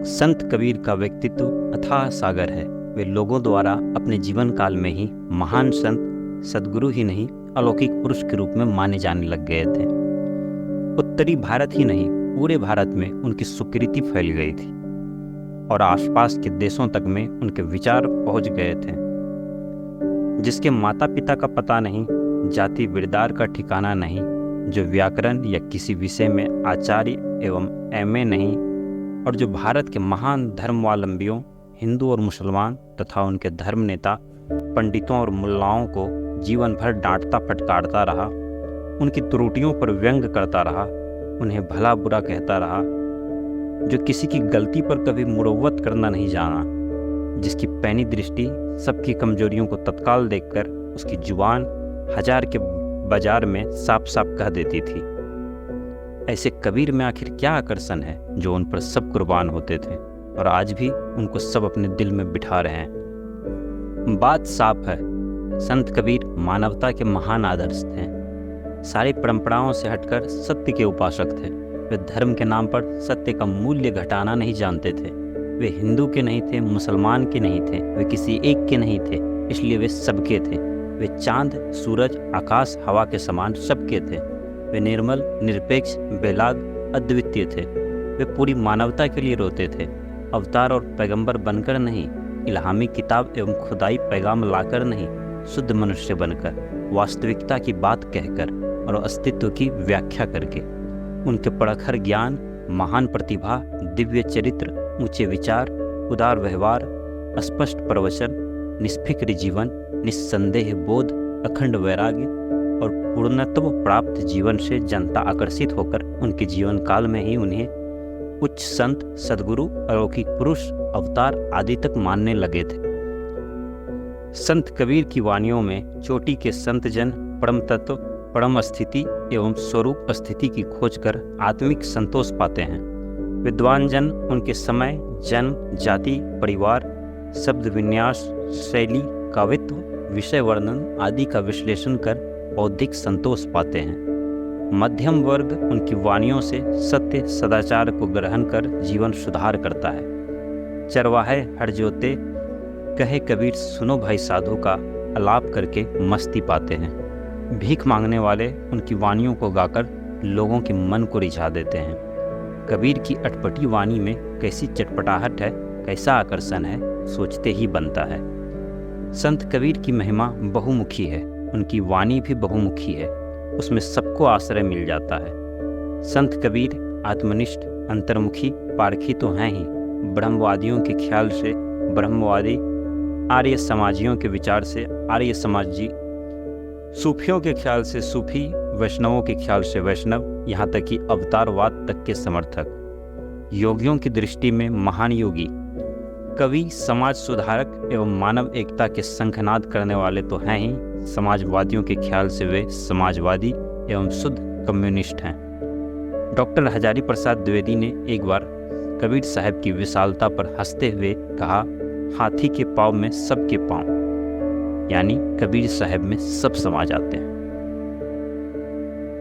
संत कबीर का व्यक्तित्व अथाह सागर है। वे लोगों द्वारा अपने जीवन काल में ही महान संत, सद्गुरु ही नहीं अलौकिक पुरुष के रूप में माने जाने लग गए थे। उत्तरी भारत ही नहीं, पूरे भारत में उनकी सुकृति फैल गई थी और आसपास के देशों तक में उनके विचार पहुंच गए थे। जिसके माता पिता का पता नहीं, जाति बिरदार का ठिकाना नहीं, जो व्याकरण या किसी विषय में आचार्य एवं एमए नहीं, और जो भारत के महान धर्मावलंबियों हिंदू और मुसलमान तथा उनके धर्म नेता पंडितों और मुल्लाओं को जीवन भर डांटता फटकारता रहा, उनकी त्रुटियों पर व्यंग करता रहा, उन्हें भला बुरा कहता रहा, जो किसी की गलती पर कभी मुरव्वत करना नहीं जाना, जिसकी पैनी दृष्टि सबकी कमजोरियों को तत्काल देखकर उसकी जुबान हजार के बाजार में साफ साफ कह देती थी। ऐसे कबीर में आखिर क्या आकर्षण है जो उन पर सब कुर्बान होते थे और आज भी उनको सब अपने दिल में बिठा रहे हैं। बात साफ है, संत कबीर मानवता के महान आदर्श थे। सारी परंपराओं से हटकर सत्य के उपासक थे। वे धर्म के नाम पर सत्य का मूल्य घटाना नहीं जानते थे। वे हिंदू के नहीं थे, मुसलमान के नहीं थे, वे किसी एक के नहीं थे, इसलिए वे सबके थे। वे चांद, सूरज, आकाश, हवा के समान सबके थे। वे निर्मल, निरपेक्ष, बेलाग, अद्वितीय थे। वे पूरी मानवता के लिए रोते थे, अवतार और पैगंबर बनकर नहीं, इल्हामी किताब एवं खुदाई पैगाम लाकर नहीं, शुद्ध मनुष्य बनकर, वास्तविकता की बात कहकर और अस्तित्व की व्याख्या करके। उनके प्रखर ज्ञान, महान प्रतिभा, दिव्य चरित्र, ऊंचे विचार, उदार व्यवहार, स्पष्ट प्रवचन, निष्फिक्र जीवन, निस्संदेह बोध, अखंड वैराग्य और पूर्णत्व प्राप्त जीवन से जनता आकर्षित होकर उनके जीवन काल में ही उन्हें उच्च संत, सद्गुरु, अलौकिक पुरुष, अवतार आदि तक मानने लगे थे। संत कबीर की वाणियों में चोटी के संत जन परम तत्व, परम स्थिति एवं स्वरूप स्थिति की खोज कर आत्मिक संतोष पाते हैं। विद्वान जन उनके समय, जन्म, जाति, परिवार, शब्द विन्यास, शैली, कवित्व, विषय वर्णन आदि का विश्लेषण कर बौद्धिक संतोष पाते हैं। मध्यम वर्ग उनकी वाणियों से सत्य, सदाचार को ग्रहण कर जीवन सुधार करता है। चरवाहे हरजोते कहे कबीर सुनो भाई साधु का अलाप करके मस्ती पाते हैं। भीख मांगने वाले उनकी वाणियों को गाकर लोगों के मन को रिझा देते हैं। कबीर की अटपटी वाणी में कैसी चटपटाहट है, कैसा आकर्षण है, सोचते ही बनता है। संत कबीर की महिमा बहुमुखी है, उनकी वाणी भी बहुमुखी है, उसमें सबको आश्रय मिल जाता है। संत कबीर आत्मनिष्ठ, अंतर्मुखी, पारखी तो हैं ही, ब्रह्मवादियों के ख्याल से ब्रह्मवादी, आर्य समाजियों के विचार से आर्य समाजी, सूफियों के ख्याल से सूफी, वैष्णवों के ख्याल से वैष्णव, यहाँ तक कि अवतारवाद तक के समर्थक। योगियों की दृष्टि में महान योगी, कवि, समाज सुधारक एवं मानव एकता के शंखनाद करने वाले तो हैं ही, समाजवादियों के ख्याल से वे समाजवादी एवं शुद्ध कम्युनिस्ट हैं। डॉक्टर हजारी प्रसाद द्विवेदी ने एक बार कबीर साहब की विशालता पर हंसते हुए कहा, हाथी के पाँव में सबके पाँव, यानी कबीर साहब में सब समा जाते हैं।